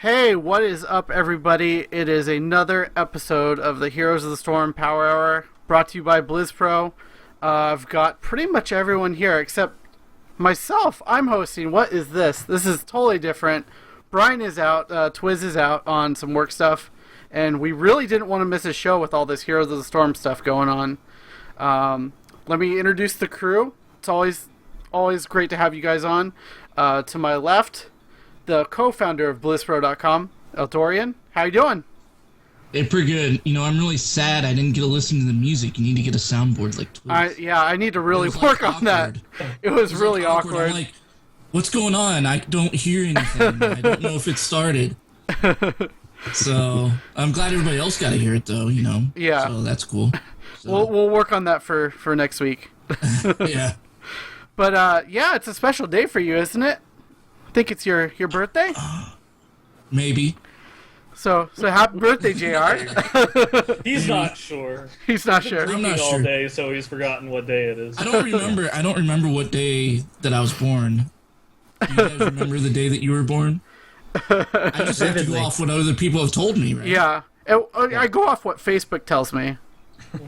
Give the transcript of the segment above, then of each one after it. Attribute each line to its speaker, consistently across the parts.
Speaker 1: Hey, what is up, everybody? It is another episode of the Heroes of the Storm Power Hour, brought to you by BlizzPro. I've got pretty much everyone here except myself. I'm hosting. What is this? This is totally different. Brian is out. Twizz is out on some work stuff, and we really didn't want to miss a show with all this Heroes of the Storm stuff going on. Let me introduce the crew. It's always great to have you guys on. To my left, the co-founder of BlizzPro.com, Torian. How you doing?
Speaker 2: Hey, pretty good. You know, I'm really sad I didn't get to listen to the music. You need to get a soundboard like Twizz.
Speaker 1: I need to really work on that. It was really awkward.
Speaker 2: I'm like, what's going on? I don't hear anything. I don't know if it started. So, I'm glad everybody else got to hear it, though, you know.
Speaker 1: Yeah.
Speaker 2: So, that's cool. So.
Speaker 1: We'll work on that for next week.
Speaker 2: Yeah.
Speaker 1: But, yeah, it's a special day for you, isn't it? I think it's your birthday?
Speaker 2: Maybe.
Speaker 1: So happy birthday, JR.
Speaker 3: He's not sure.
Speaker 1: He's not sure.
Speaker 2: I'm not
Speaker 3: all
Speaker 2: sure.
Speaker 3: day, so he's forgotten what day it is.
Speaker 2: I don't remember what day that I was born. Do you guys remember the day that you were born? I just have to go off what other people have told me, right?
Speaker 1: Yeah. I go off what Facebook tells me.
Speaker 2: All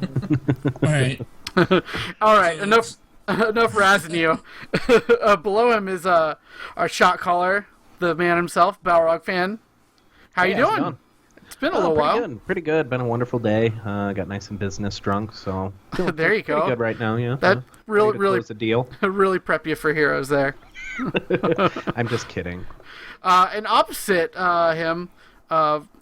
Speaker 2: right.
Speaker 1: All right. Enough razzing you. Below him is our shot caller, the man himself, Balrog fan. How you doing? It's been a little while.
Speaker 4: Pretty good. Been a wonderful day. Got nice and business drunk, so
Speaker 1: there you go.
Speaker 4: Pretty good right now, yeah.
Speaker 1: That really
Speaker 4: close the deal.
Speaker 1: really prep you for Heroes there.
Speaker 4: I'm just kidding.
Speaker 1: And opposite him,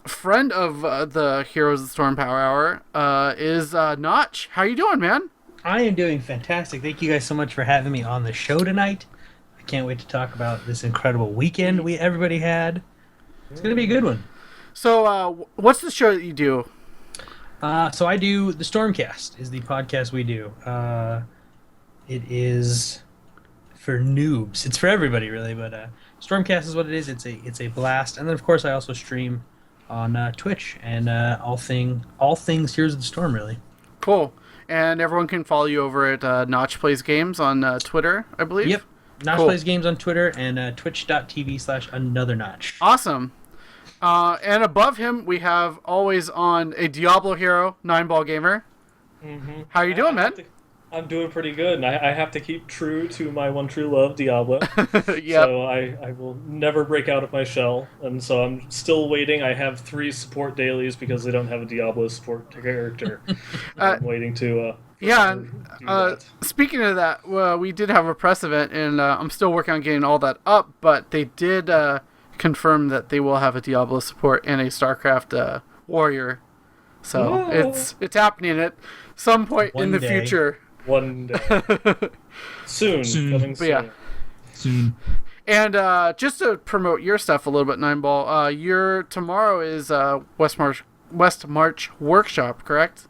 Speaker 1: friend of the Heroes of the Storm Power Hour is Notch. How you doing, man?
Speaker 5: I am doing fantastic. Thank you guys so much for having me on the show tonight. I can't wait to talk about this incredible weekend everybody had. It's going to be a good one.
Speaker 1: So, what's the show that you do?
Speaker 5: So I do the Stormcast is the podcast we do. It is for noobs. It's for everybody, really, but Stormcast is what it is. It's a blast. And then, of course, I also stream on Twitch and all things Heroes of the Storm, really.
Speaker 1: Cool. And everyone can follow you over at Notch Plays Games on Twitter, I believe?
Speaker 5: Yep. Notch Plays Games on Twitter and twitch.tv/anothernotch.
Speaker 1: Awesome. And above him, we have always on a Diablo hero, 9-Ball Gamer.
Speaker 3: Mm-hmm.
Speaker 1: How you doing, man?
Speaker 3: I'm doing pretty good, and I have to keep true to my one true love, Diablo.
Speaker 1: Yep.
Speaker 3: So I will never break out of my shell, and so I'm still waiting. I have 3 support dailies because they don't have a Diablo support character. I'm waiting to...
Speaker 1: Speaking of that, we did have a press event, and I'm still working on getting all that up, but they did confirm that they will have a Diablo support and a StarCraft warrior. So it's happening at some point in the future.
Speaker 3: One day. Soon. Coming soon.
Speaker 1: Yeah.
Speaker 2: Soon.
Speaker 1: And just to promote your stuff a little bit, 9-Ball, your tomorrow is West March Workshop, correct?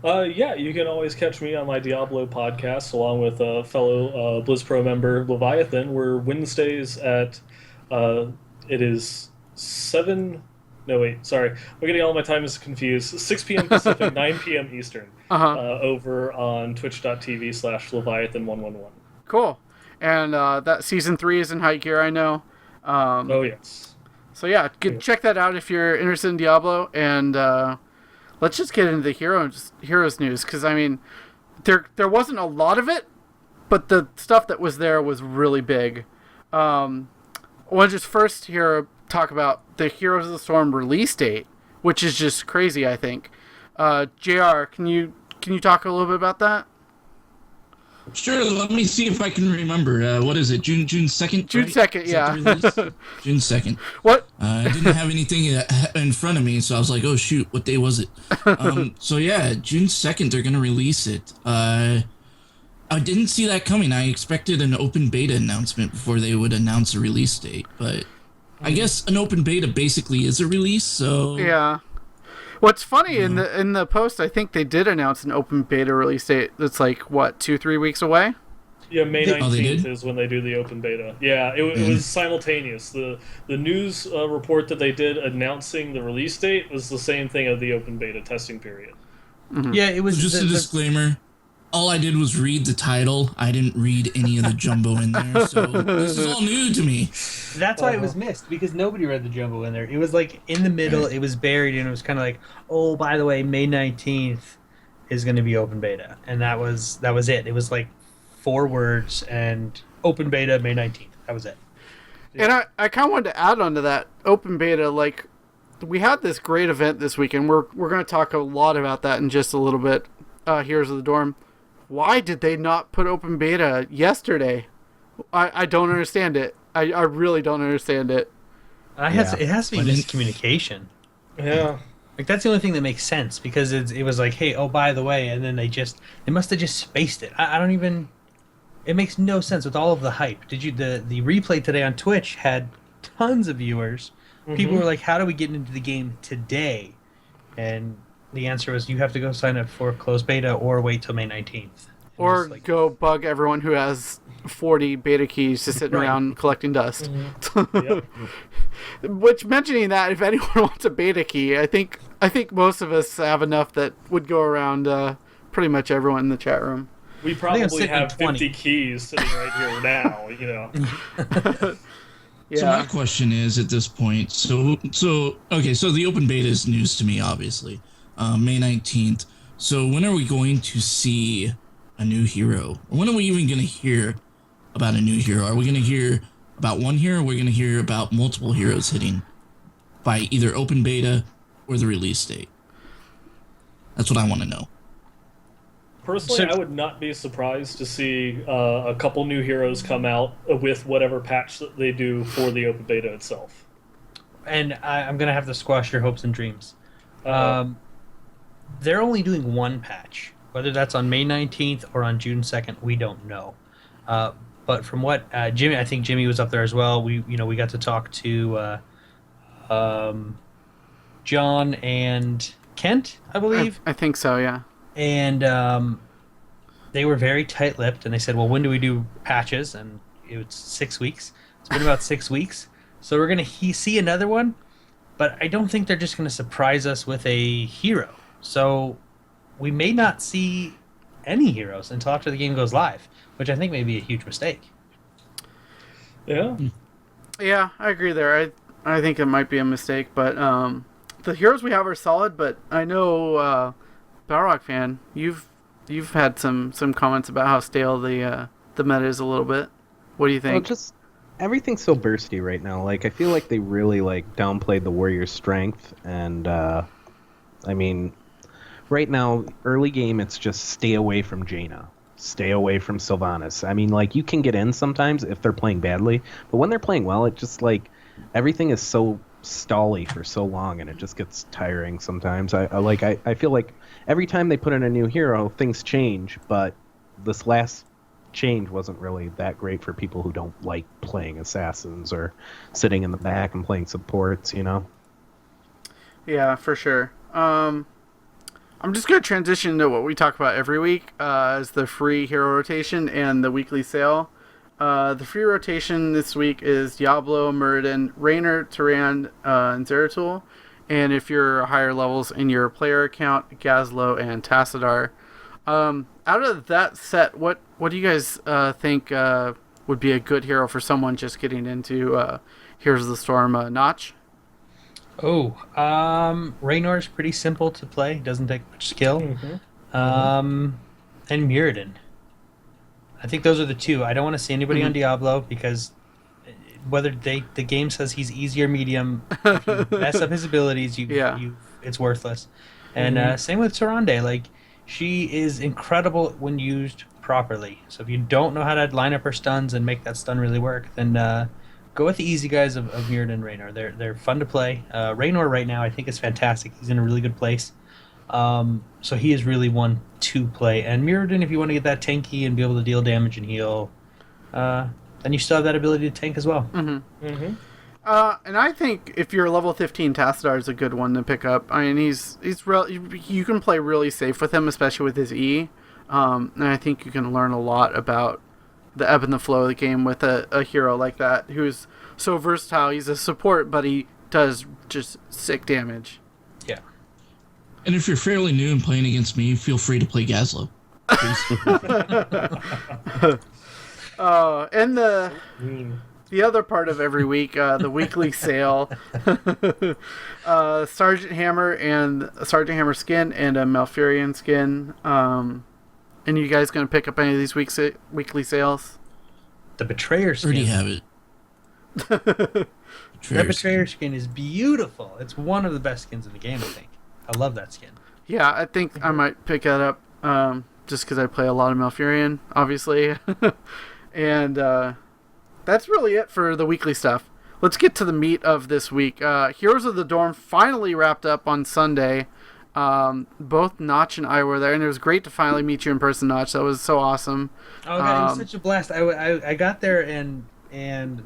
Speaker 3: Yeah, you can always catch me on my Diablo podcast along with a fellow BlizzPro member, Leviathan. We're Wednesdays at, it is 7... No, wait, sorry. I'm getting all my times confused. 6 p.m. Pacific, 9 p.m. Eastern. Over on twitch.tv/Leviathan111.
Speaker 1: Cool. And that Season 3 is in high gear, I know.
Speaker 3: Oh, yes.
Speaker 1: So, yeah, check that out if you're interested in Diablo. And let's just get into the Heroes news. Because, I mean, there wasn't a lot of it, but the stuff that was there was really big. I want to just first here talk about the Heroes of the Storm release date, which is just crazy, I think. JR, can you talk a little bit about that?
Speaker 2: Sure, let me see if I can remember. What is it, June 2nd?
Speaker 1: June 2nd, yeah.
Speaker 2: June 2nd.
Speaker 1: What?
Speaker 2: I didn't have anything in front of me, so I was like, oh shoot, what day was it? So yeah, June 2nd, they're going to release it. I didn't see that coming. I expected an open beta announcement before they would announce a release date, but I guess an open beta basically is a release, so...
Speaker 1: Yeah. What's funny, in the post, I think they did announce an open beta release date that's like, what, 2-3 weeks away?
Speaker 3: Yeah, May 19th is when they do the open beta. Yeah, it was simultaneous. The news report that they did announcing the release date was the same thing of the open beta testing period.
Speaker 5: Mm-hmm. Yeah, it was...
Speaker 2: Just a disclaimer. all I did was read the title. I didn't read any of the jumbo in there, so this is all new to me.
Speaker 5: That's why it was missed, because nobody read the jumbo in there. It was like in the middle, it was buried, and it was kind of like, oh, by the way, May 19th is going to be open beta. And that was it. It was like 4 words and open beta May 19th. That was it.
Speaker 1: And I kind of wanted to add on to that open beta, like, we had this great event this weekend. We're going to talk a lot about that in just a little bit. Heroes of the Dorm. Why did they not put open beta yesterday? I don't understand it. I really don't understand it.
Speaker 5: It has to be miscommunication.
Speaker 3: Yeah.
Speaker 5: Like, that's the only thing that makes sense, because it was like, hey, oh, by the way, and then they must have just spaced it. I don't even... It makes no sense with all of the hype. The replay today on Twitch had tons of viewers. Mm-hmm. People were like, how do we get into the game today? And the answer was, you have to go sign up for closed beta or wait till May 19th.
Speaker 1: Or go bug everyone who has 40 beta keys just sitting around collecting dust.
Speaker 3: Mm-hmm. Yep.
Speaker 1: Which, mentioning that, if anyone wants a beta key, I think most of us have enough that would go around pretty much everyone in the chat room.
Speaker 3: We probably have 50 keys sitting right here now, you know.
Speaker 1: Yeah.
Speaker 2: So my question is, at this point, so the open beta is news to me, obviously. May 19th. So when are we going to see a new hero? Or when are we even going to hear about a new hero? Are we going to hear about one hero, or are we going to hear about multiple heroes hitting by either open beta or the release date? That's what I want to know.
Speaker 3: Personally, I would not be surprised to see a couple new heroes come out with whatever patch that they do for the open beta itself.
Speaker 5: And I'm going to have to squash your hopes and dreams. They're only doing one patch. Whether that's on May 19th or on June 2nd, we don't know. But from what Jimmy, I think Jimmy was up there as well. We got to talk to John and Kent, I believe.
Speaker 1: I think so, yeah.
Speaker 5: And they were very tight-lipped, and they said, well, when do we do patches? And it was 6 weeks. It's been about 6 weeks. So we're going to see another one, but I don't think they're just going to surprise us with a hero. So we may not see any heroes until after the game goes live, which I think may be a huge mistake.
Speaker 3: Yeah.
Speaker 1: Yeah, I agree there. I think it might be a mistake, but the heroes we have are solid, but I know Balrog fan, you've had some comments about how stale the meta is a little bit. What do you think?
Speaker 4: Well, just everything's so bursty right now. Like, I feel like they really downplayed the warrior's strength, and I mean, right now, early game, it's just stay away from Jaina. Stay away from Sylvanas. I mean, you can get in sometimes if they're playing badly, but when they're playing well, it just, everything is so stally for so long, and it just gets tiring sometimes. I feel like every time they put in a new hero, things change, but this last change wasn't really that great for people who don't like playing assassins or sitting in the back and playing supports, you know?
Speaker 1: Yeah, for sure. I'm just going to transition to what we talk about every week, is the free hero rotation and the weekly sale. The free rotation this week is Diablo, Muradin, Raynor, Tyran, and Zeratul. And if you're higher levels in your player account, Gazlo and Tassadar. Out of that set, what do you guys think would be a good hero for someone just getting into Heroes of the Storm? Notch?
Speaker 5: Raynor is pretty simple to play. Doesn't take much skill.
Speaker 3: Mm-hmm.
Speaker 5: And Muradin. I think those are the two. I don't want to see anybody on Diablo, because whether the game says he's easy or medium, if you mess up his abilities, it's worthless. And same with Tyrande. She is incredible when used properly. So if you don't know how to line up her stuns and make that stun really work, then go with the easy guys of Muradin and Raynor. They're fun to play. Raynor right now I think is fantastic. He's in a really good place. So he is really one to play. And Muradin, if you want to get that tanky and be able to deal damage and heal, then you still have that ability to tank as well.
Speaker 1: Mm-hmm. Mm-hmm. And I think if you're level 15, Tassadar is a good one to pick up. I mean, you can play really safe with him, especially with his E. And I think you can learn a lot about the ebb and the flow of the game with a hero like that, who's so versatile. He's a support, but he does just sick damage.
Speaker 5: Yeah.
Speaker 2: And if you're fairly new and playing against me, feel free to play Gazlo.
Speaker 1: And
Speaker 3: Mm.
Speaker 1: the other part of every week, the weekly sale, Sergeant Hammer skin and a Malfurion skin. And you guys gonna pick up any of these weekly sales?
Speaker 5: The Betrayer skin.
Speaker 2: Already have it.
Speaker 5: That Betrayer skin is beautiful. It's one of the best skins in the game, I think. I love that skin.
Speaker 1: Yeah, I think I might pick that up just because I play a lot of Malfurion, obviously. And that's really it for the weekly stuff. Let's get to the meat of this week. Heroes of the Dorm finally wrapped up on Sunday. Both Notch and I were there, and it was great to finally meet you in person, Notch. That was so awesome.
Speaker 5: Oh, God, it was such a blast. I got there, and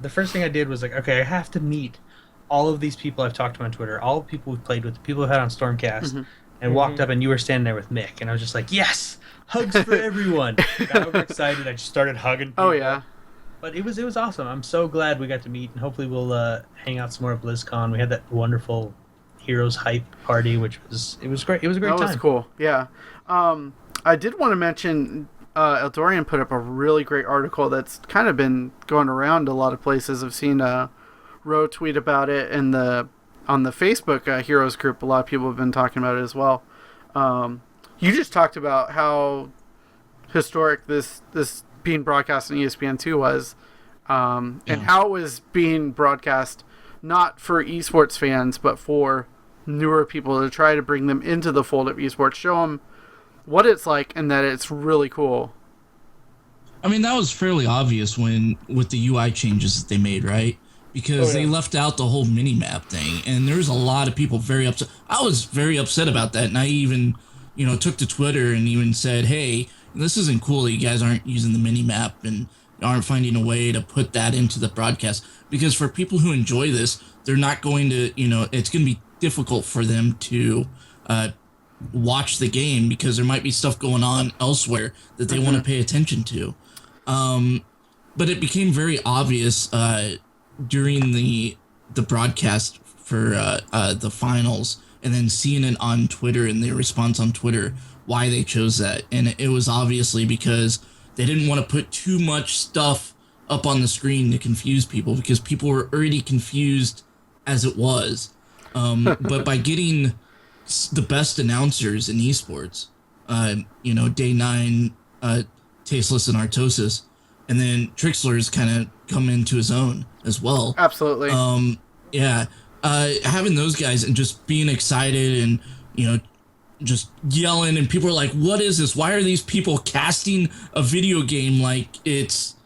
Speaker 5: the first thing I did was like, okay, I have to meet all of these people I've talked to on Twitter, all the people we've played with, the people we've had on Stormcast, and walked up, and you were standing there with Mick, and I was just like, yes! Hugs for everyone! Got over excited. I just started hugging people.
Speaker 1: Oh, yeah.
Speaker 5: But it was awesome. I'm so glad we got to meet, and hopefully we'll hang out some more at BlizzCon. We had that wonderful Heroes hype party, which was great. It was a great time.
Speaker 1: That was cool. Yeah. I did want to mention Eldorian put up a really great article that's kind of been going around a lot of places. I've seen Ro tweet about it, and on the Facebook Heroes group, a lot of people have been talking about it as well. You just talked about how historic this being broadcast on ESPN2 was, and how it was being broadcast not for esports fans, but for newer people, to try to bring them into the fold of esports, show them what it's like, and that it's really cool.
Speaker 2: I mean, that was fairly obvious with the UI changes that they made, right? Because they left out the whole mini-map thing, and there was a lot of people very upset. I was very upset about that, and I even, took to Twitter and even said, hey, this isn't cool that you guys aren't using the mini-map and aren't finding a way to put that into the broadcast. Because for people who enjoy this, they're not going to, it's going to be difficult for them to watch the game because there might be stuff going on elsewhere that they want to pay attention to. But it became very obvious during the broadcast for the finals, and then seeing it on Twitter and their response on Twitter, why they chose that. And it was obviously because they didn't want to put too much stuff up on the screen to confuse people, because people were already confused as it was. But by getting the best announcers in esports, Day 9, Tasteless and Artosis, and then Trixler's kind of come into his own as well.
Speaker 1: Absolutely.
Speaker 2: Having those guys and just being excited and, just yelling, and people are like, what is this? Why are these people casting a video game like it's,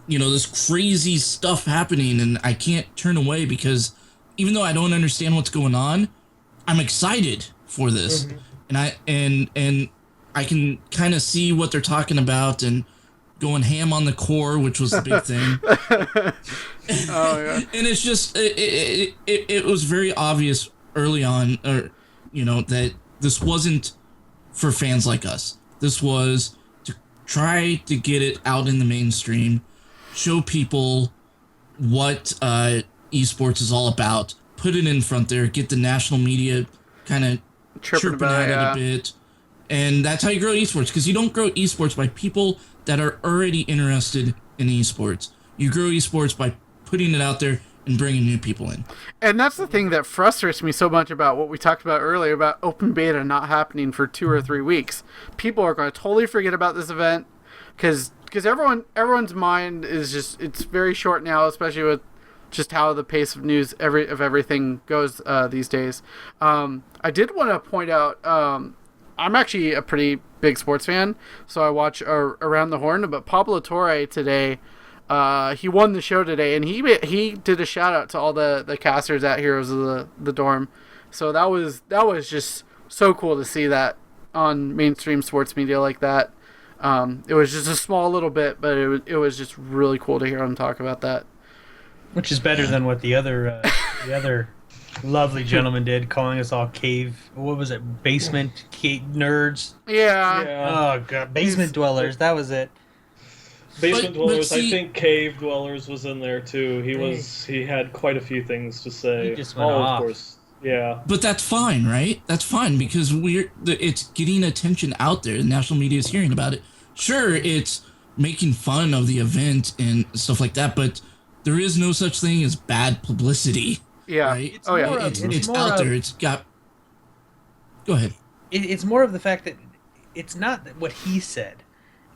Speaker 2: this crazy stuff happening, and I can't turn away because even though I don't understand what's going on, I'm excited for this. And I can kind of see what they're talking about, and going ham on the core, which was the big thing.
Speaker 1: Oh, yeah.
Speaker 2: And it's just, it was very obvious early on, that this wasn't for fans like us. This was to try to get it out in the mainstream, show people what esports is all about, put it in front there, get the national media kind of chirping at it a bit. And that's how you grow esports, because you don't grow esports by people that are already interested in esports. You grow esports by putting it out there and bringing new people in.
Speaker 1: And that's the thing that frustrates me so much about what we talked about earlier about open beta not happening for 2 or 3 weeks. People are going to totally forget about this event because everyone's mind is just, it's very short now, especially with just how the pace of news of everything goes these days. I did want to point out, I'm actually a pretty big sports fan, so I watch Around the Horn, but Pablo Tori today, he won the show today, and he did a shout out to all the casters at Heroes of the Dorm. So that was just so cool to see that on mainstream sports media like that. It was just a small little bit, but it was just really cool to hear him talk about that.
Speaker 5: Which is better than what the other lovely gentleman did, calling us all basement cave nerds.
Speaker 1: Yeah.
Speaker 5: Oh god, basement dwellers. That was it.
Speaker 3: Basement
Speaker 2: But
Speaker 3: dwellers.
Speaker 2: see,
Speaker 3: I think cave dwellers was in there too. He had quite a few things to say.
Speaker 5: He just went off.
Speaker 3: Of course, Yeah.
Speaker 2: But that's fine, right? That's fine because it's getting attention out there. The national media is hearing about it. Sure, it's making fun of the event and stuff like that, but there is no such thing as bad publicity,
Speaker 1: Yeah.
Speaker 2: right?
Speaker 5: It's more of-
Speaker 2: It's
Speaker 5: more
Speaker 2: out
Speaker 5: of-
Speaker 2: there. It's got. Go ahead.
Speaker 5: It's more of the fact that it's not what he said,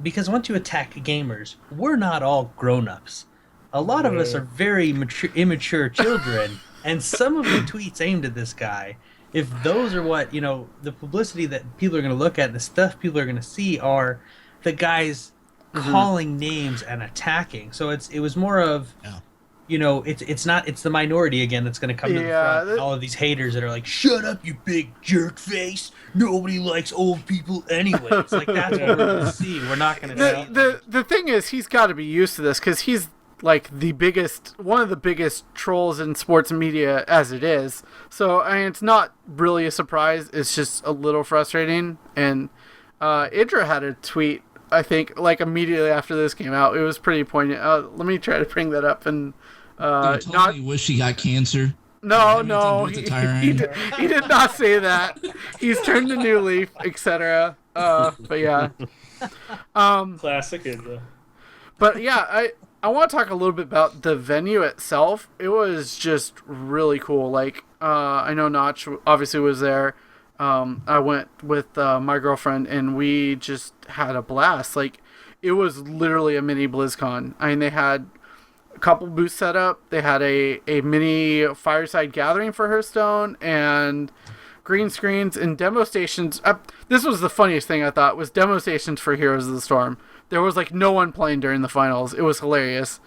Speaker 5: because once you attack gamers, we're not all grown-ups. A lot of us are very immature children, and some of the tweets aimed at this guy, if those are what, the publicity that people are going to look at, the stuff people are going to see are the guys calling names and attacking. So it was more of, it's the minority again that's going to come to the front. All of these haters that are like, shut up, you big jerk face. Nobody likes old people anyway. It's like, that's what we're going to see. We're not going to see.
Speaker 1: The thing is, he's got to be used to this because he's like one of the biggest trolls in sports media as it is. So, I mean, it's not really a surprise. It's just a little frustrating. And Idra had a tweet, I think, like immediately after this came out. It was pretty poignant. Let me try to bring that up. And
Speaker 2: totally wish he got cancer.
Speaker 1: No, he did not say that. He's turned a new leaf, etc. But yeah,
Speaker 3: Classic Idra.
Speaker 1: But yeah, I want to talk a little bit about the venue itself. It was just really cool. Like, I know Notch obviously was there. I went with my girlfriend, and we just had a blast. Like, it was literally a mini BlizzCon. I mean, they had a couple booths set up. They had a mini fireside gathering for Hearthstone and green screens and demo stations. This was the funniest thing I thought, was demo stations for Heroes of the Storm. There was like no one playing during the finals. It was hilarious.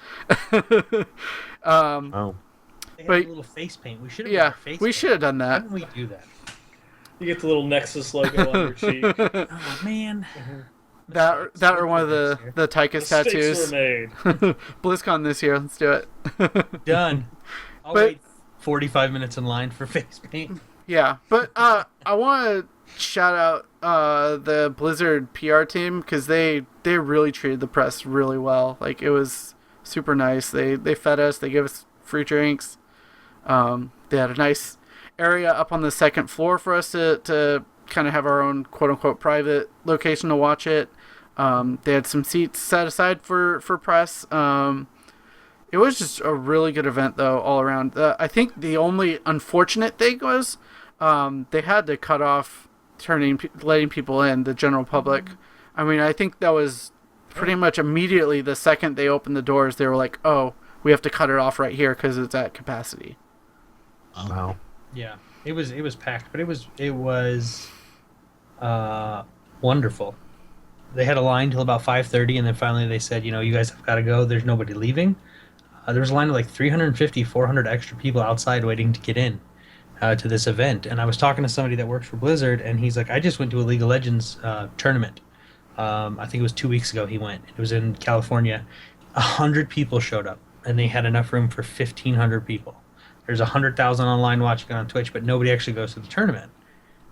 Speaker 4: Oh.
Speaker 5: They had
Speaker 1: But-
Speaker 5: a little face paint. We should have face
Speaker 1: we
Speaker 5: paint.
Speaker 1: should have done
Speaker 5: Why
Speaker 1: that.
Speaker 5: didn't we do that?
Speaker 3: You get the little Nexus logo on your cheek.
Speaker 5: Oh, man.
Speaker 1: That or one of the
Speaker 3: The
Speaker 1: Tychus
Speaker 3: stakes
Speaker 1: tattoos.
Speaker 3: were made.
Speaker 1: BlizzCon this year. Let's do it.
Speaker 5: Done. I'll
Speaker 1: But-
Speaker 5: wait 45 minutes in line for face paint.
Speaker 1: Yeah, but I want to shout out the Blizzard PR team because they really treated the press really well. Like, it was super nice. They fed us. They gave us free drinks. They had a nice area up on the second floor for us to kind of have our own quote unquote private location to watch it. They had some seats set aside for press. It was just a really good event, though, all around. I think the only unfortunate thing was they had to cut off letting people in, the general public. I mean, I think that was pretty much immediately the second they opened the doors, they were like, oh, we have to cut it off right here because it's at capacity.
Speaker 4: Wow.
Speaker 5: Yeah, it was packed, but it was wonderful. They had a line till about 5:30, and then finally they said, you guys have got to go. There's nobody leaving. There was a line of like 350, 400 extra people outside waiting to get in to this event. And I was talking to somebody that works for Blizzard, and he's like, I just went to a League of Legends tournament. I think it was 2 weeks ago he went. It was in California. 100 people showed up, and they had enough room for 1,500 people. There's 100,000 online watching on Twitch, but nobody actually goes to the tournament.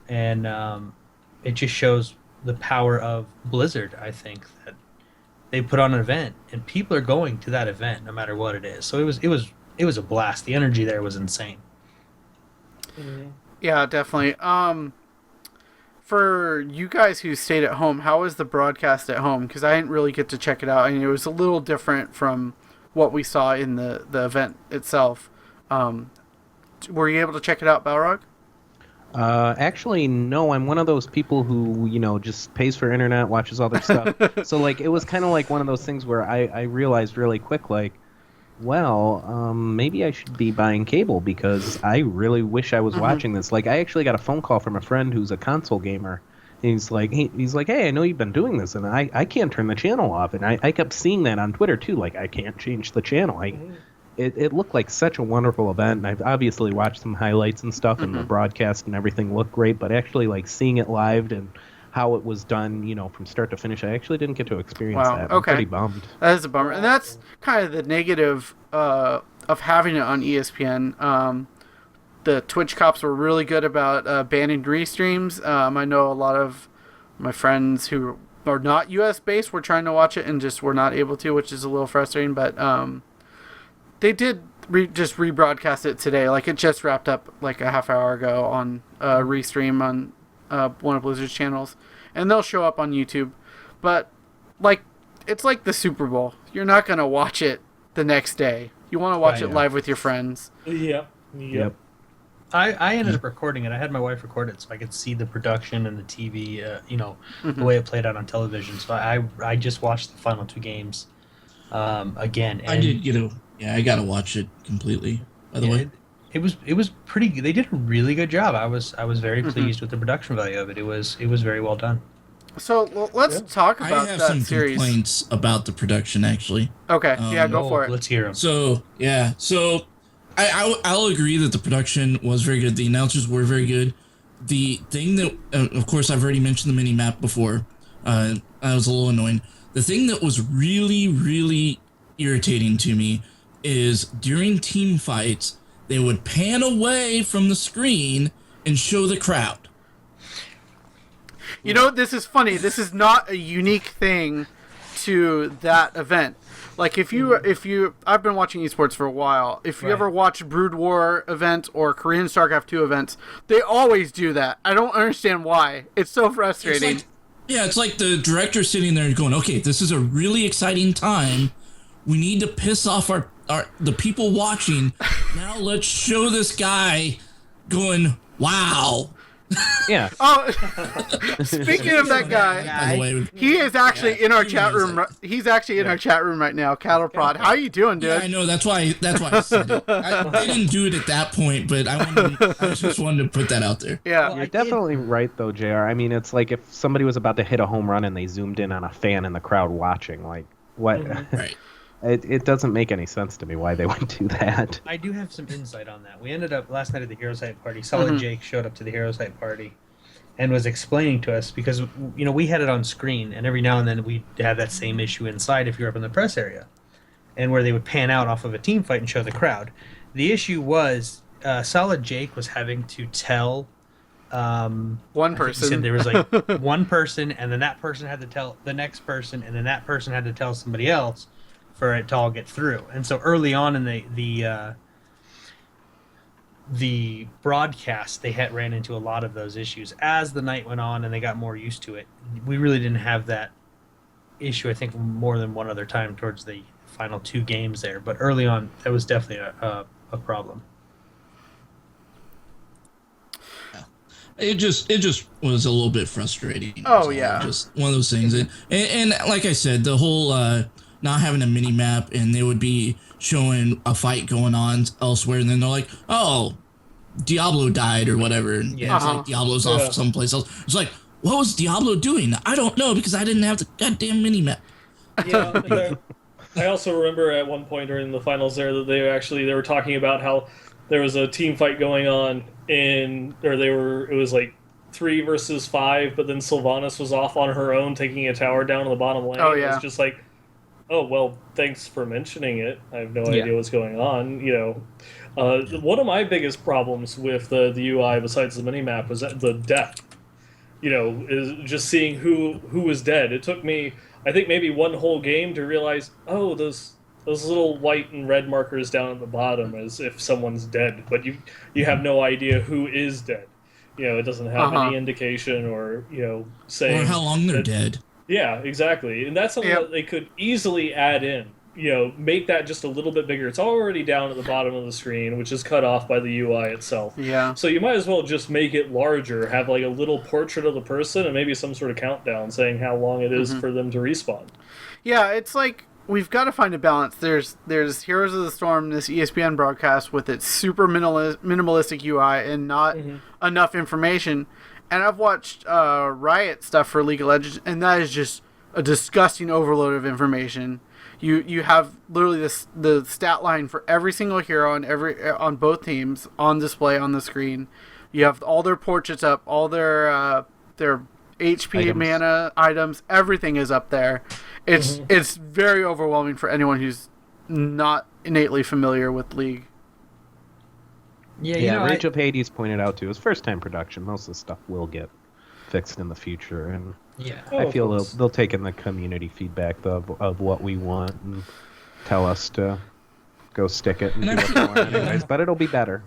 Speaker 5: And it just shows the power of Blizzard, I think, that they put on an event, and people are going to that event no matter what it is. So it was a blast. The energy there was insane.
Speaker 1: Yeah, definitely. For you guys who stayed at home, how was the broadcast at home? Because I didn't really get to check it out. I mean, it was a little different from what we saw in the event itself. Were you able to check it out, Balrog?
Speaker 4: Actually, no. I'm one of those people who, just pays for internet, watches all their stuff. So, like, it was kind of like one of those things where I realized really quick, like, well, maybe I should be buying cable because I really wish I was watching this. Like, I actually got a phone call from a friend who's a console gamer. And he's like, hey, I know you've been doing this, and I can't turn the channel off. And I kept seeing that on Twitter, too. Like, I can't change the channel. It looked like such a wonderful event, and I've obviously watched some highlights and stuff, and the broadcast and everything looked great, but actually, like, seeing it live and how it was done, from start to finish, I actually didn't get to experience that. I'm pretty bummed.
Speaker 1: That is a bummer. And that's kind of the negative of having it on ESPN. The Twitch cops were really good about banning restreams. I know a lot of my friends who are not US-based were trying to watch it and just were not able to, which is a little frustrating, but... They did just rebroadcast it today. Like it just wrapped up like a half hour ago on restream on one of Blizzard's channels, and they'll show up on YouTube. But like it's like the Super Bowl. You're not gonna watch it the next day. You want to watch it live with your friends.
Speaker 3: Yep.
Speaker 5: I ended up recording it. I had my wife record it so I could see the production and the TV, the way it played out on television. So I just watched the final 2 games again. And
Speaker 2: I did I got to watch it completely, by the way.
Speaker 5: It was pretty good. They did a really good job. I was very pleased with the production value of it. It was very well done.
Speaker 1: So let's talk about
Speaker 2: I have
Speaker 1: that
Speaker 2: some
Speaker 1: series.
Speaker 2: complaints about the production, actually.
Speaker 1: Okay, go for it.
Speaker 5: Let's hear them.
Speaker 2: So I'll agree that the production was very good. The announcers were very good. The thing that, of course, I've already mentioned the mini map before. I was a little annoying. The thing that was really, really irritating to me is during team fights, they would pan away from the screen and show the crowd.
Speaker 1: You know, this is funny. This is not a unique thing to that event. Like if you I've been watching esports for a while. If you ever watch Brood War event or Korean StarCraft 2 events, they always do that. I don't understand why. It's so frustrating.
Speaker 2: It's like the director sitting there going, okay, this is a really exciting time. We need to piss off the people watching. Now let's show this guy going, wow.
Speaker 4: Yeah.
Speaker 1: Oh, speaking of that guy, he is actually in our chat room. He's actually in our chat room right now. Cattle Prod, how you doing, dude?
Speaker 2: Yeah, I know. That's why I said it. They didn't do it at that point, but I just wanted to put that out there.
Speaker 1: Yeah,
Speaker 4: You're definitely right, though, JR. I mean, it's like if somebody was about to hit a home run and they zoomed in on a fan in the crowd watching. Like, what?
Speaker 2: Right.
Speaker 4: It doesn't make any sense to me why they would do that.
Speaker 5: I do have some insight on that. We ended up last night at the Heroes Hype party. Solid Jake showed up to the Heroes Hype party and was explaining to us because we had it on screen, and every now and then we have that same issue inside if you're up in the press area, and where they would pan out off of a team fight and show the crowd. The issue was Solid Jake was having to tell
Speaker 1: one person.
Speaker 5: He said there was like one person, and then that person had to tell the next person, and then that person had to tell somebody else for it to all get through. And so early on in the broadcast, they had ran into a lot of those issues. As the night went on and they got more used to it, we really didn't have that issue, I think, more than one other time towards the final 2 games there. But early on, that was definitely a problem.
Speaker 2: It just was a little bit frustrating.
Speaker 1: Oh, yeah.
Speaker 2: Just one of those things. And like I said, the whole not having a mini map, and they would be showing a fight going on elsewhere, and then they're like, oh, Diablo died or whatever. And it's like Diablo's off someplace else. It's like, what was Diablo doing? I don't know, because I didn't have the goddamn mini map.
Speaker 3: Yeah, I also remember at one point during the finals there that they were talking about how there was a team fight going on it was like 3 versus 5, but then Sylvanas was off on her own taking a tower down in the bottom lane.
Speaker 1: Oh, yeah.
Speaker 3: It's just like, oh, well, thanks for mentioning it. I have no idea what's going on. One of my biggest problems with the UI besides the minimap was the death. Is just seeing who was dead. It took me, I think, maybe one whole game to realize, oh, those little white and red markers down at the bottom as if someone's dead, but you have no idea who is dead. It doesn't have any indication or saying
Speaker 2: or how long they're dead.
Speaker 3: Yeah, exactly. And that's something that they could easily add in. Make that just a little bit bigger. It's already down at the bottom of the screen, which is cut off by the UI itself.
Speaker 1: Yeah.
Speaker 3: So you might as well just make it larger, have like a little portrait of the person, and maybe some sort of countdown saying how long it is for them to respawn.
Speaker 1: Yeah, it's like we've got to find a balance. There's Heroes of the Storm, this ESPN broadcast with its super minimalistic UI and not enough information. And I've watched Riot stuff for League of Legends, and that is just a disgusting overload of information. You have literally the stat line for every single hero on both teams on display on the screen. You have all their portraits up, all their HP, mana, items, everything is up there. It's very overwhelming for anyone who's not innately familiar with League.
Speaker 5: Yeah,
Speaker 4: Rage of Hades pointed out too, it's first time production. Most of the stuff will get fixed in the future, and I feel they'll take in the community feedback of what we want and tell us to go stick it and do it more anyways, but it'll be better.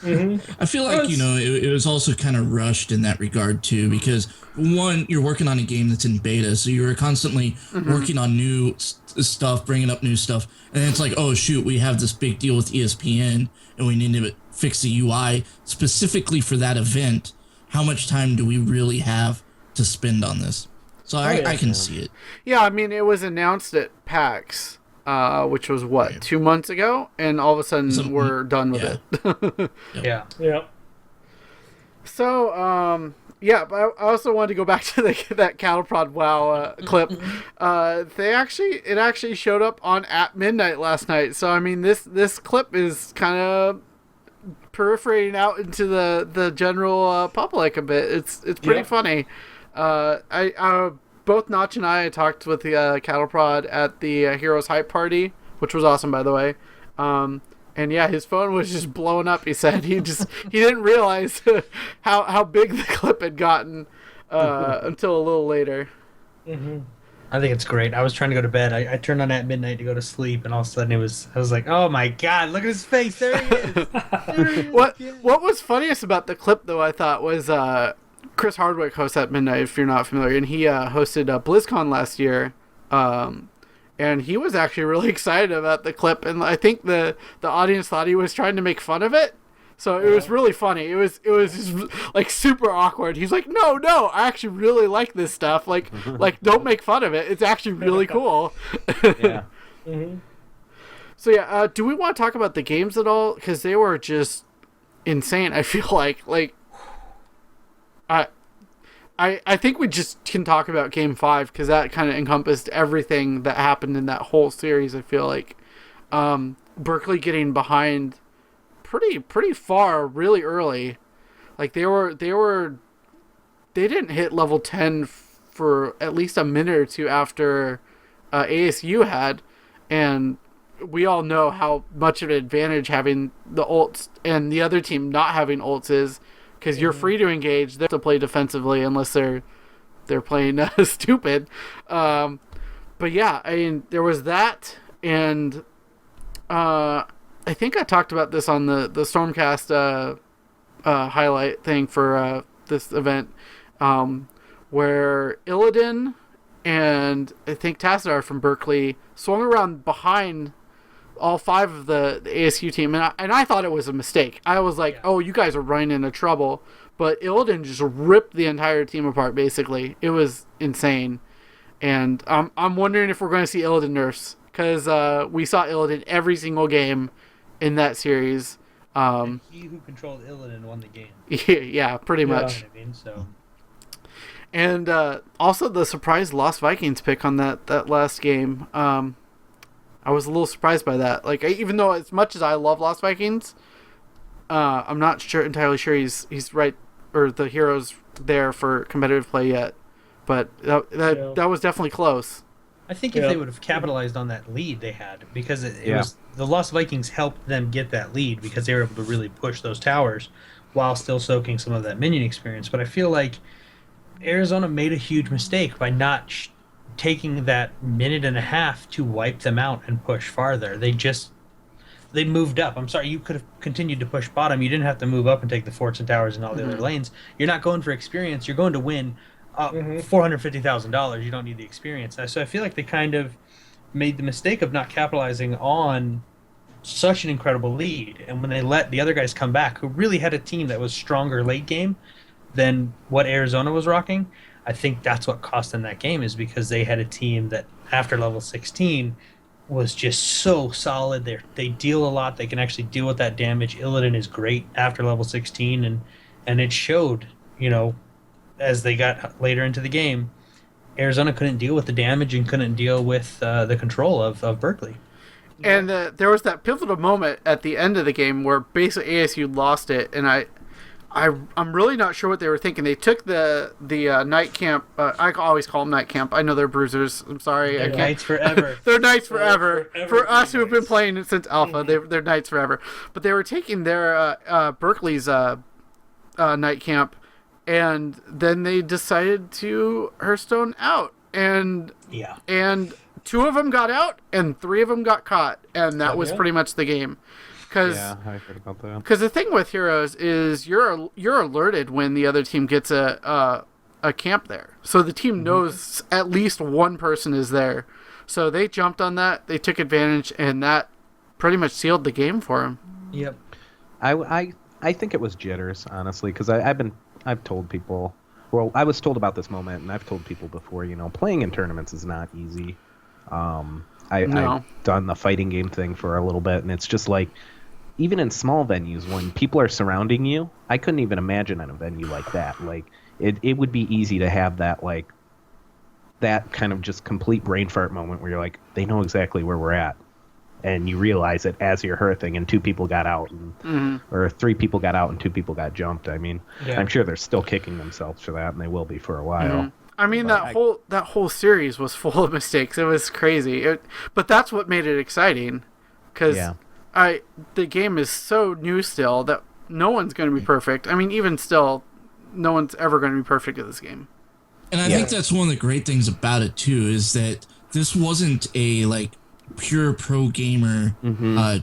Speaker 2: I feel like, it was also kind of rushed in that regard too, because one, you're working on a game that's in beta, so you're constantly working on new stuff, bringing up new stuff, and then it's like, oh shoot, we have this big deal with ESPN, and we need to fix the UI specifically for that event. How much time do we really have to spend on this? So I can see it.
Speaker 1: Yeah, I mean, it was announced at PAX, which was, 2 months ago? And all of a sudden, we're done with it.
Speaker 5: Yeah.
Speaker 1: So, but I also wanted to go back to that Cattle Prod WoW clip. It actually showed up on at midnight last night. So, I mean, this clip is kind of perforating out into the general public a bit. It's pretty funny. Both Notch and I talked with the Cattle Prod at the Heroes Hype Party, which was awesome, by the way. And yeah, his phone was just blowing up. He said he didn't realize how big the clip had gotten until a little later.
Speaker 5: I think it's great. I was trying to go to bed. I turned on at midnight to go to sleep, and all of a sudden I was like, oh my god, look at his face. There he is.
Speaker 1: What was funniest about the clip, though, I thought, was Chris Hardwick hosts at midnight, if you're not familiar, and he hosted BlizzCon last year. And he was actually really excited about the clip, and I think the audience thought he was trying to make fun of it. So it was really funny. It was just, like, super awkward. He's like, no, I actually really like this stuff. Like don't make fun of it. It's actually really cool.
Speaker 4: Yeah.
Speaker 1: So yeah, do we want to talk about the games at all? Because they were just insane. I feel like I think we just can talk about Game 5 because that kind of encompassed everything that happened in that whole series. I feel like Berkeley getting behind pretty far really early. Like they didn't hit level 10 for at least a minute or two after ASU had, and we all know how much of an advantage having the ults and the other team not having ults is. Because you're free to engage, they have to play defensively unless they're playing stupid. But yeah, I mean, there was that, and I think I talked about this on the Stormcast highlight thing for this event, where Illidan and I think Tassadar from Berkeley swung around behind all 5 of the ASU team, and I thought it was a mistake. I was like, oh, you guys are running into trouble. But Illidan just ripped the entire team apart, basically. It was insane. And I'm wondering if we're going to see Illidan nerfs, because we saw Illidan every single game in that series.
Speaker 5: And he who controlled Illidan won the game.
Speaker 1: Yeah, pretty much.
Speaker 5: You know what I mean? So.
Speaker 1: And also the surprise Lost Vikings pick on that last game. I was a little surprised by that. Like, even though as much as I love Lost Vikings, I'm not entirely sure he's right, or the hero's there for competitive play yet. But that was definitely close.
Speaker 5: I think if they would have capitalized on that lead they had, because it was the Lost Vikings helped them get that lead because they were able to really push those towers while still soaking some of that minion experience. But I feel like Arizona made a huge mistake by not taking that minute and a half to wipe them out and push farther. They moved up. I'm sorry, you could have continued to push bottom. You didn't have to move up and take the forts and towers and all the other lanes. You're not going for experience. You're going to win $450,000. You don't need the experience. So I feel like they kind of made the mistake of not capitalizing on such an incredible lead. And when they let the other guys come back, who really had a team that was stronger late game than what Arizona was rocking, I think that's what cost them that game, is because they had a team that after level 16 was just so solid. They deal a lot. They can actually deal with that damage. Illidan is great after level 16, and it showed, as they got later into the game, Arizona couldn't deal with the damage and couldn't deal with the control of Berkeley.
Speaker 1: And there was that pivotal moment at the end of the game where basically ASU lost it, and I'm really not sure what they were thinking. They took the night camp. I always call them night camp. I know they're bruisers. I'm sorry.
Speaker 5: They're knights forever.
Speaker 1: They're knights forever. For us who have been
Speaker 3: knights.
Speaker 1: playing it since Alpha, they're knights forever. But they were taking their Berkeley's night camp, and then they decided to Hearthstone out. And 2 of them got out and 3 of them got caught, and that was
Speaker 3: yeah.
Speaker 1: pretty much the game.
Speaker 4: Yeah, I heard about that.
Speaker 1: Because the thing with Heroes is you're alerted when the other team gets a camp there, so the team knows at least one person is there. So they jumped on that, they took advantage, and that pretty much sealed the game for them.
Speaker 5: Yep.
Speaker 4: I think it was jitters, honestly, because I've told people. Well, I was told about this moment, and I've told people before. Playing in tournaments is not easy. I've done the fighting game thing for a little bit, and it's just like, even in small venues, when people are surrounding you, I couldn't even imagine in a venue like that. Like, it would be easy to have that, like, that kind of just complete brain fart moment where you're like, they know exactly where we're at. And you realize it as you're hearthing, and 2 people got out, or 3 people got out and 2 people got jumped. I mean, I'm sure they're still kicking themselves for that, and they will be for a while.
Speaker 1: I mean, that whole series was full of mistakes. It was crazy. But that's what made it exciting, because the game is so new still that no one's going to be perfect. I mean, even still, no one's ever going to be perfect at this game.
Speaker 2: And I think that's one of the great things about it too, is that this wasn't a like pure pro gamer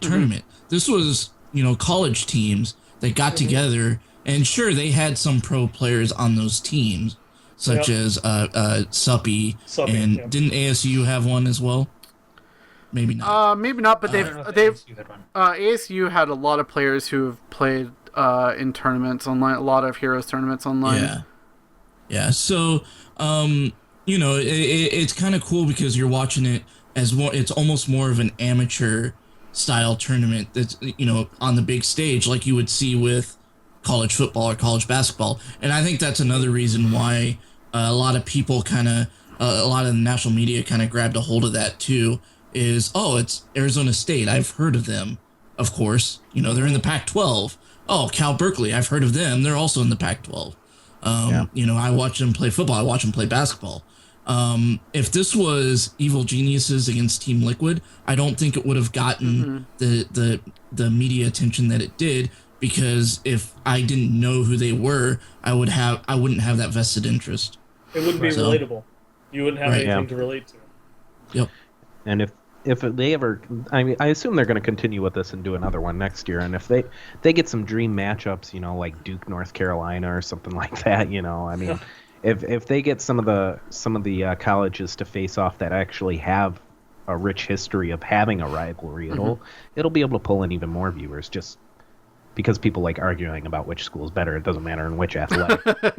Speaker 2: tournament. This was, college teams that got together, and sure, they had some pro players on those teams, such as Suppy, and didn't ASU have one as well? Maybe not.
Speaker 1: Maybe not, but ASU had a lot of players who have played in tournaments online, a lot of Heroes tournaments online.
Speaker 2: Yeah. So, it's kind of cool because you're watching it as more. It's almost more of an amateur style tournament that's on the big stage, like you would see with college football or college basketball. And I think that's another reason why a lot of people a lot of the national media kind of grabbed a hold of that too. Is it's Arizona State. I've heard of them, of course. They're in the Pac-12. Oh, Cal Berkeley. I've heard of them. They're also in the Pac-12. I watch them play football. I watch them play basketball. If this was Evil Geniuses against Team Liquid, I don't think it would have gotten the media attention that it did, because if I didn't know who they were, I wouldn't have that vested interest.
Speaker 3: It wouldn't be relatable. You wouldn't have anything to relate to.
Speaker 2: Yep.
Speaker 4: And if they ever, I assume they're going to continue with this and do another one next year. And if they get some dream matchups, like Duke, North Carolina, or something like that, if they get some of the colleges to face off that actually have a rich history of having a rivalry, it'll be able to pull in even more viewers. Just because people like arguing about which school is better, it doesn't matter in which athletic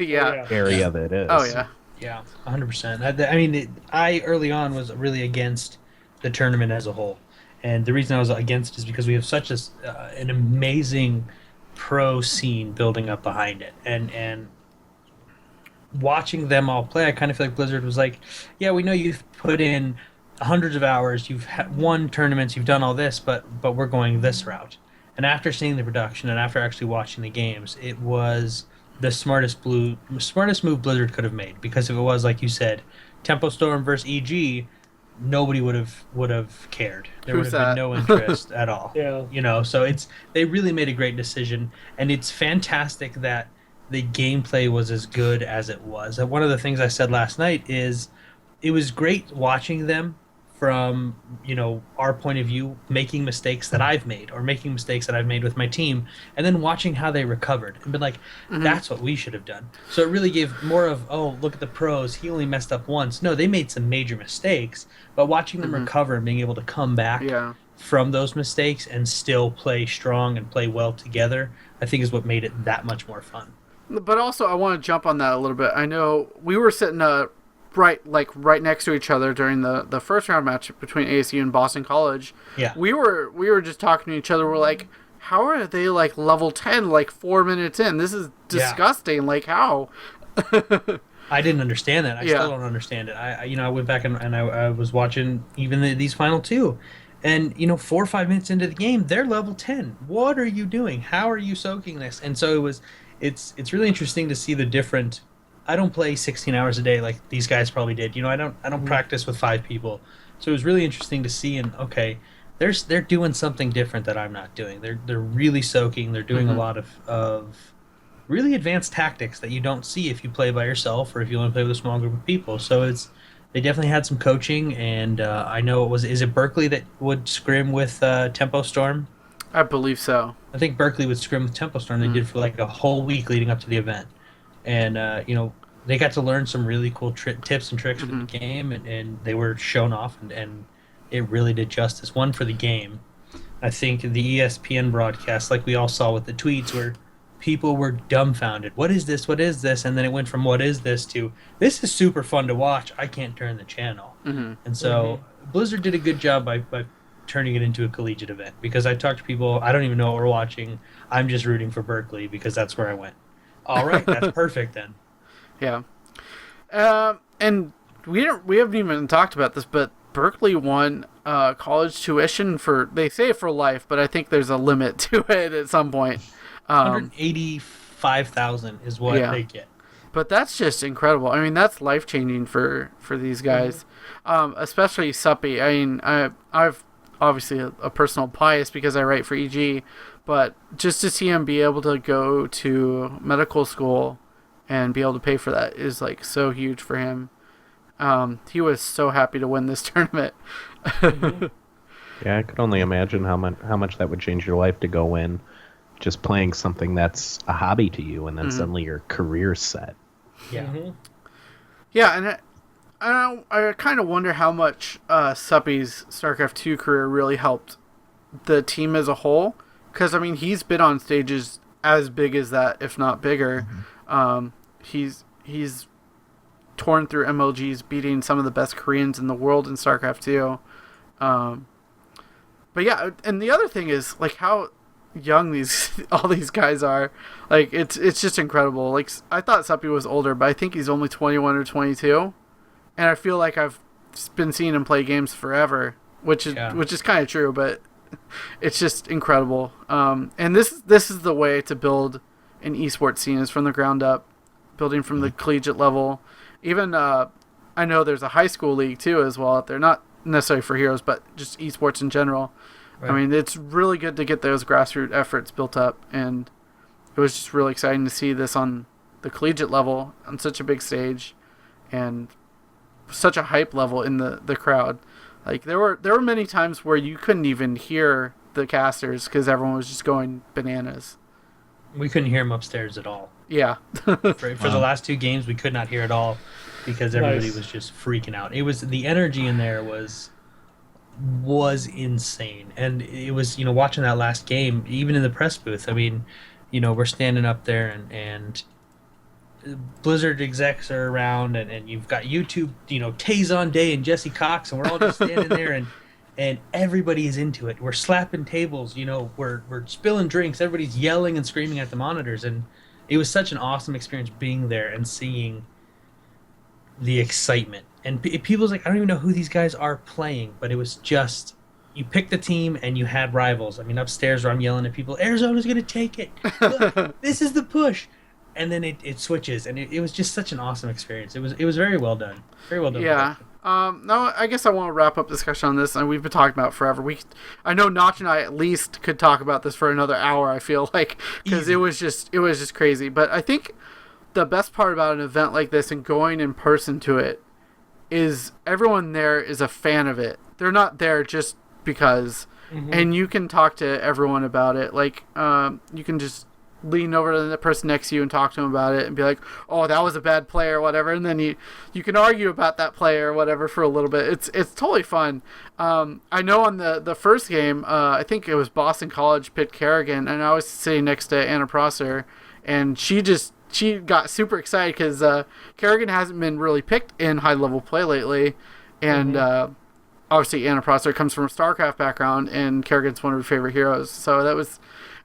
Speaker 4: area that it is.
Speaker 1: Oh yeah.
Speaker 5: Yeah, 100%. I early on was really against the tournament as a whole, and the reason I was against it is because we have such an amazing pro scene building up behind it, and watching them all play, I kind of feel like Blizzard was like, yeah, we know you've put in hundreds of hours, you've won tournaments, you've done all this, but we're going this route. And after seeing the production and after actually watching the games, it was the smartest move Blizzard could have made, because if it was, like you said, Tempo Storm versus EG, nobody would have cared. There would have been no interest at all.
Speaker 3: Yeah.
Speaker 5: So they really made a great decision, and it's fantastic that the gameplay was as good as it was. One of the things I said last night is it was great watching them from our point of view, making mistakes that I've made or making mistakes that I've made with my team, and then watching how they recovered and been like, that's what we should have done. So it really gave more of, oh, look at the pros, he only messed up once. No, they made some major mistakes, but watching them recover and being able to come back from those mistakes and still play strong and play well together, I think is what made it that much more fun.
Speaker 1: But also, I want to jump on that a little bit. I know we were sitting right next to each other during the first round match between ASU and Boston College.
Speaker 5: Yeah.
Speaker 1: We were just talking to each other. We're like, how are they like level 10 like 4 minutes in? This is disgusting. Like, how?
Speaker 5: I didn't understand that. I still don't understand it. I went back and I was watching even these final two, and 4 or 5 minutes into the game, they're level 10. What are you doing? How are you soaking this? And so it's really interesting to see the different. I don't play 16 hours a day like these guys probably did. I don't practice with 5 people. So it was really interesting to see, and okay, they're doing something different that I'm not doing. They're really soaking. They're doing a lot of really advanced tactics that you don't see if you play by yourself or if you only play with a small group of people. So they definitely had some coaching, and I know is it Berkeley that would scrim with Tempo Storm?
Speaker 1: I believe so.
Speaker 5: I think Berkeley would scrim with Tempo Storm. They did for like a whole week leading up to the event, and they got to learn some really cool tips and tricks for the game, and they were shown off, and it really did justice. One for the game. I think the ESPN broadcast, like we all saw with the tweets, where people were dumbfounded. What is this? What is this? And then it went from what is this to this is super fun to watch. I can't turn the channel. And so Blizzard did a good job by turning it into a collegiate event, because I talked to people, I don't even know what we're watching. I'm just rooting for Berkeley because that's where I went. All right, that's perfect then.
Speaker 1: Yeah. And we haven't even talked about this, but Berkeley won college tuition for, they say for life, but I think there's a limit to it at some point.
Speaker 5: 185,000 is what they get.
Speaker 1: But that's just incredible. I mean, that's life-changing for these guys, especially Suppy. I mean, I've obviously a personal bias because I write for EG, but just to see him be able to go to medical school and be able to pay for that is like so huge for him. He was so happy to win this tournament.
Speaker 4: Yeah, I could only imagine how much that would change your life to go in just playing something that's a hobby to you, and then suddenly your career's set.
Speaker 5: Yeah.
Speaker 1: Yeah, and I kind of wonder how much Suppy's StarCraft 2 career really helped the team as a whole, because I mean he's been on stages as big as that, if not bigger. He's torn through MLGs, beating some of the best Koreans in the world in StarCraft 2. But yeah, and the other thing is like how young all these guys are. Like it's just incredible. Like I thought Suppy was older, but I think he's only 21 or 22, and I feel like I've been seeing him play games forever, which is kind of true, but it's just incredible. And this is the way to build an esports scene, is from the ground up, building from the collegiate level. Even I know there's a high school league too as well out there, not necessarily for Heroes, but just esports in general. Right. I mean, it's really good to get those grassroots efforts built up, and it was just really exciting to see this on the collegiate level on such a big stage, and such a hype level in the crowd. Like there were many times where you couldn't even hear the casters because everyone was just going bananas.
Speaker 5: We couldn't hear them upstairs at all.
Speaker 1: Yeah.
Speaker 5: for the last two games, we could not hear it all because everybody was just freaking out. It was the energy in there was insane, and it was watching that last game, even in the press booth. I mean, we're standing up there and Blizzard execs are around, and you've got YouTube, Tazon Day and Jesse Cox, and we're all just standing there, and everybody is into it. We're slapping tables, we're spilling drinks, everybody's yelling and screaming at the monitors, and it was such an awesome experience being there and seeing the excitement. And people's like, I don't even know who these guys are playing, but it was just, you picked the team and you had rivals. I mean, upstairs where I'm yelling at people, Arizona's going to take it. Look, this is the push. And then it switches, and it was just such an awesome experience. It was very well done. Very well done.
Speaker 1: Yeah. No, I guess I want to wrap up discussion on this, and we've been talking about it forever. I know Notch and I at least could talk about this for another hour, I feel like, because it was just crazy. But I think the best part about an event like this and going in person to it is everyone there is a fan of it. They're not there just because. And you can talk to everyone about it. Like, you can just lean over to the person next to you and talk to them about it and be like, oh, that was a bad play or whatever. And then you can argue about that play or whatever for a little bit. It's totally fun. I know on the first game, I think it was Boston College picked Kerrigan, and I was sitting next to Anna Prosser, and she got super excited because Kerrigan hasn't been really picked in high-level play lately. And obviously Anna Prosser comes from a StarCraft background, and Kerrigan's one of her favorite heroes. So that was...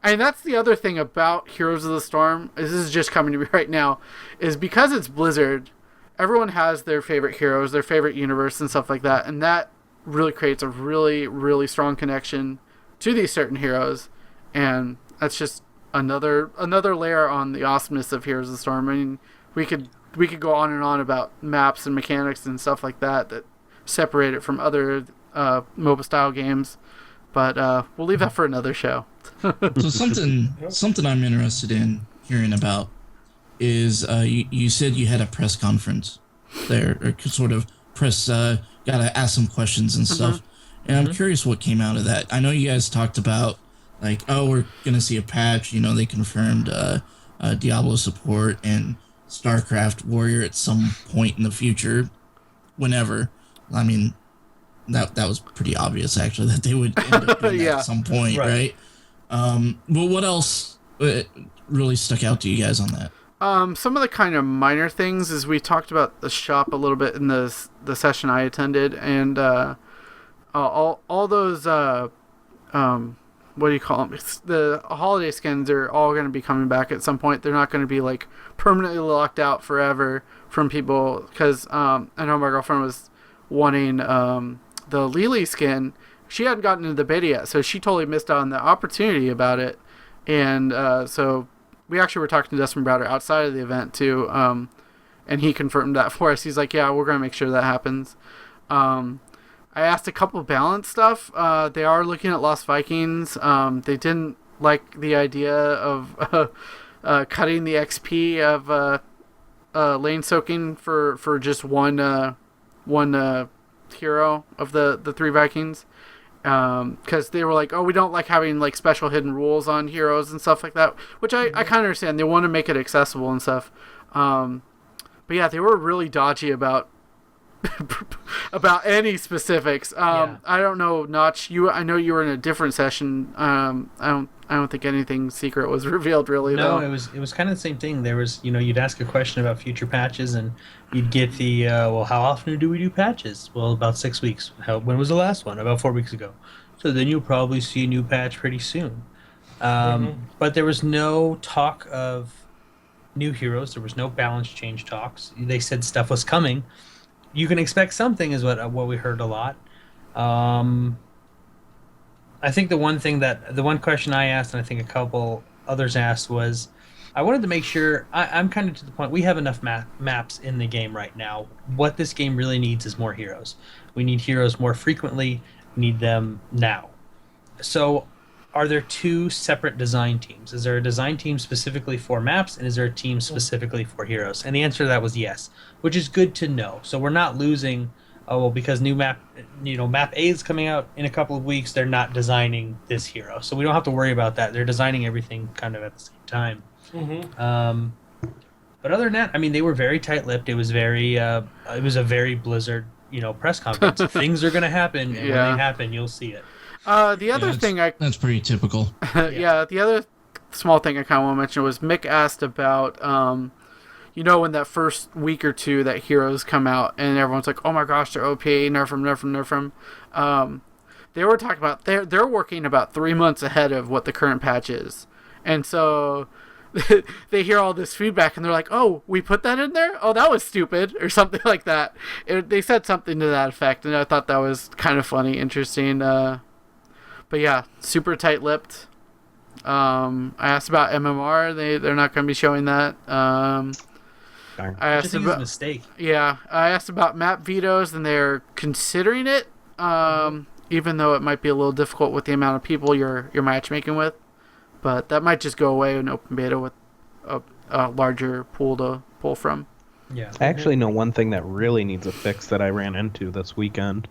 Speaker 1: And that's the other thing about Heroes of the Storm, this is just coming to me right now, is because it's Blizzard, everyone has their favorite heroes, their favorite universe and stuff like that, and that really creates a really, really strong connection to these certain heroes, and that's just another layer on the awesomeness of Heroes of the Storm. I mean, we could go on and on about maps and mechanics and stuff like that separate it from other MOBA style games, but we'll leave that for another show.
Speaker 2: So something I'm interested in hearing about is you said you had a press conference there, or sort of press, gotta ask some questions and stuff. And I'm curious what came out of that. I know you guys talked about, like, oh, we're gonna see a patch. You know, they confirmed Diablo support and StarCraft Warrior at some point in the future, whenever. I mean, that was pretty obvious, actually, that they would end up doing that at some point, right? But what else really stuck out to you guys on that?
Speaker 1: Some of the kind of minor things is we talked about the shop a little bit in the session I attended, and all those what do you call them? The holiday skins are all going to be coming back at some point. They're not going to be like permanently locked out forever from people, because I know my girlfriend was wanting the Lily skin. She hadn't gotten into the beta yet, so she totally missed out on the opportunity about it. And so we actually were talking to Dustin Browder outside of the event too, and he confirmed that for us. He's like, yeah, we're going to make sure that happens. I asked a couple balance stuff. They are looking at Lost Vikings. They didn't like the idea of cutting the XP of lane soaking for just one hero of the three Vikings. Because they were like, oh, we don't like having like special hidden rules on heroes and stuff like that, which I kind of understand. They want to make it accessible and stuff. But yeah, they were really dodgy about about any specifics. I don't know, Notch. I know you were in a different session. I don't think anything secret was revealed really.
Speaker 5: No,
Speaker 1: though.
Speaker 5: it was kind of the same thing. There was, you'd ask a question about future patches, and you'd get the well, how often do we do patches? Well, about 6 weeks. When was the last one? About 4 weeks ago. So then you'll probably see a new patch pretty soon. But there was no talk of new heroes. There was no balance change talks. They said stuff was coming. You can expect something, is what we heard a lot. I think the one question I asked, and I think a couple others asked, was I wanted to make sure, I'm kind of to the point, we have enough maps in the game right now. What this game really needs is more heroes. We need heroes more frequently. We need them now. So are there two separate design teams? Is there a design team specifically for maps, and is there a team specifically for heroes? And the answer to that was yes, which is good to know. So we're not losing, because new map, map A is coming out in a couple of weeks, they're not designing this hero. So we don't have to worry about that. They're designing everything kind of at the same time. But other than that, I mean, they were very tight-lipped. It was a very Blizzard, press conference. Things are going to happen, and when they happen, you'll see it.
Speaker 1: The other thing
Speaker 2: that's pretty typical.
Speaker 1: The other small thing I kind of want to mention was Mick asked about, in that first week or two that heroes come out and everyone's like, oh my gosh, they're OP, nerf them. They were talking about they're working about 3 months ahead of what the current patch is, and so they hear all this feedback and they're like, oh, we put that in there? Oh, that was stupid, or something like that. They said something to that effect, and I thought that was kind of funny, interesting. But yeah, super tight-lipped. I asked about MMR. They're not going to be showing that. I asked about,
Speaker 5: a mistake.
Speaker 1: Yeah, I asked about map vetoes, and they're considering it, even though it might be a little difficult with the amount of people you're matchmaking with. But that might just go away in open beta with a larger pool to pull from.
Speaker 5: Yeah.
Speaker 4: I actually know one thing that really needs a fix that I ran into this weekend.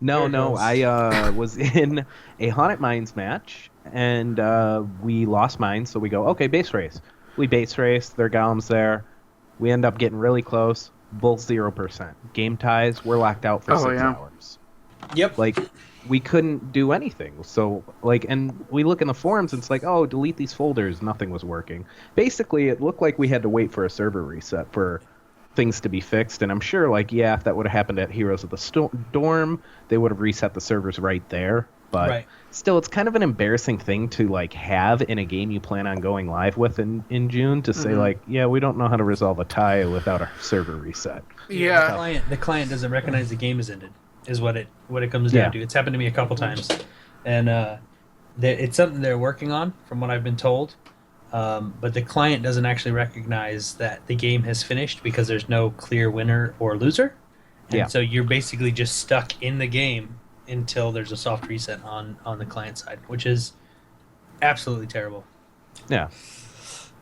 Speaker 4: No. I was in a Haunted Mines match, and we lost mines, so we go, okay, base race. We base race, their golems there. We end up getting really close. Bull 0%. Game ties, we're locked out for 6 hours.
Speaker 5: Yep.
Speaker 4: Like, we couldn't do anything. So, and we look in the forums, and it's like, oh, delete these folders. Nothing was working. Basically, it looked like we had to wait for a server reset for things to be fixed, and I'm sure, if that would have happened at Heroes of the Storm, they would have reset the servers right there. But still, it's kind of an embarrassing thing to have in a game you plan on going live with in June to say we don't know how to resolve a tie without a server reset.
Speaker 1: Yeah,
Speaker 5: the client doesn't recognize the game has ended, is what it comes down to. It's happened to me a couple times, and it's something they're working on, from what I've been told. But the client doesn't actually recognize that the game has finished because there's no clear winner or loser. And so you're basically just stuck in the game until there's a soft reset on the client side, which is absolutely terrible.
Speaker 3: Yeah,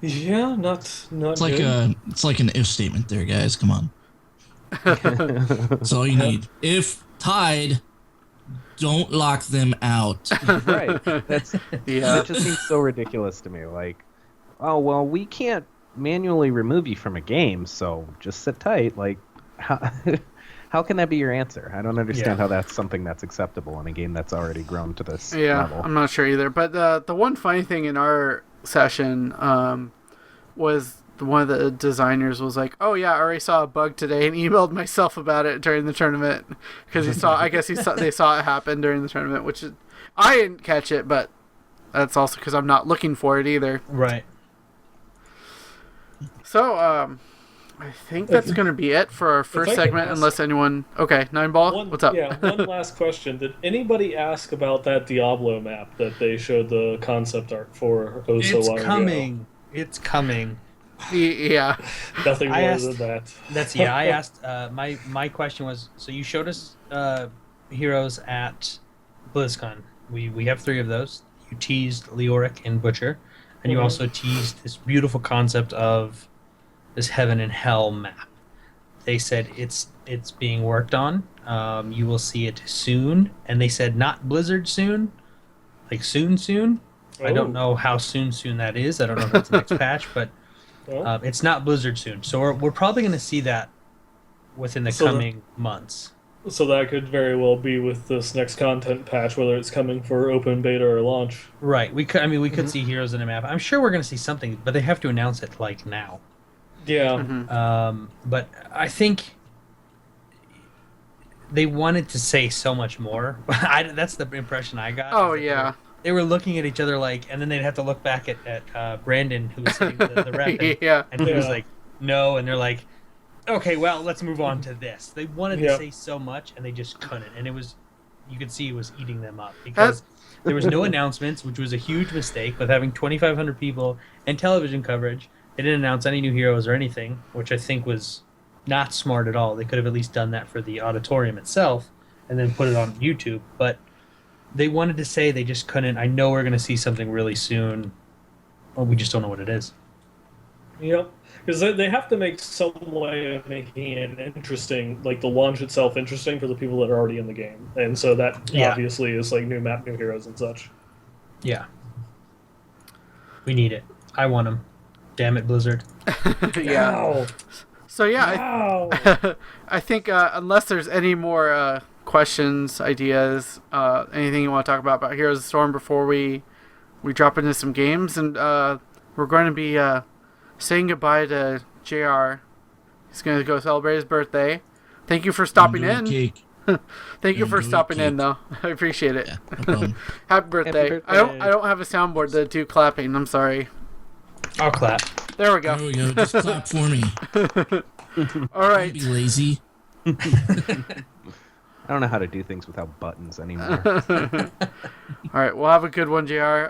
Speaker 3: not
Speaker 2: it's like
Speaker 3: good.
Speaker 2: it's like an if statement there, guys. Come on. That's all you need. If tied, don't lock them out.
Speaker 4: Right. That just seems so ridiculous to me. Like, oh well, we can't manually remove you from a game, so just sit tight. Like, how can that be your answer? I don't understand how that's something that's acceptable in a game that's already grown to this level.
Speaker 1: I'm not sure either. But the one funny thing in our session was one of the designers was like, "Oh yeah, I already saw a bug today," and emailed myself about it during the tournament because they saw it happen during the tournament, which is, I didn't catch it, but that's also because I'm not looking for it either.
Speaker 5: Right.
Speaker 1: So I think that's going to be it for our first segment, unless anyone. Okay, Nine Ball, what's up?
Speaker 3: Yeah, one last question. Did anybody ask about that Diablo map that they showed the concept art for so long ago?
Speaker 5: It's coming.
Speaker 1: Yeah.
Speaker 3: Nothing more than that.
Speaker 5: I asked. My question was: so you showed us heroes at BlizzCon. We have 3 of those. You teased Leoric and Butcher, and you also teased this beautiful concept of this Heaven and Hell map. They said it's being worked on. You will see it soon, and they said not Blizzard soon, like soon. I don't know how soon that is. I don't know if it's the next patch, but it's not Blizzard soon. So we're probably going to see that within the coming months.
Speaker 3: So that could very well be with this next content patch, whether it's coming for open beta or launch.
Speaker 5: Right. We could see heroes in a map. I'm sure we're going to see something, but they have to announce it like now.
Speaker 3: Yeah.
Speaker 5: But I think they wanted to say so much more. That's the impression I got.
Speaker 1: Oh yeah.
Speaker 5: They were looking at each other like, and then they'd have to look back at Brandon, who was sitting the rep, and he was like, no, and they're like, okay, well, let's move on to this. They wanted to say so much, and they just couldn't, and you could see it was eating them up because there was no announcements, which was a huge mistake with having 2,500 people and television coverage. They didn't announce any new heroes or anything, which I think was not smart at all. They could have at least done that for the auditorium itself and then put it on YouTube, but they wanted to say, they just couldn't. I know we're going to see something really soon. Well, we just don't know what it is.
Speaker 3: Yep. Because they have to make some way of making it interesting, like the launch itself interesting for the people that are already in the game. And so that obviously is like new map, new heroes and such.
Speaker 5: Yeah. We need it. I want them. Damn it, Blizzard.
Speaker 1: Yeah.
Speaker 3: Wow.
Speaker 1: So yeah, I think unless there's any more questions, ideas, anything you want to talk about Heroes of the Storm before we drop into some games, and we're going to be saying goodbye to JR. He's going to go celebrate his birthday. Thank you for stopping in.
Speaker 2: Cake.
Speaker 1: Thank you for stopping in, though. I appreciate it.
Speaker 2: Yeah, no problem.
Speaker 1: Happy birthday. I don't have a soundboard to do clapping. I'm sorry.
Speaker 5: I'll clap.
Speaker 1: There we go.
Speaker 2: There we go. Just clap for me.
Speaker 1: All right.
Speaker 2: Don't be lazy.
Speaker 4: I don't know how to do things without buttons anymore.
Speaker 1: All right. We'll have a good one, JR.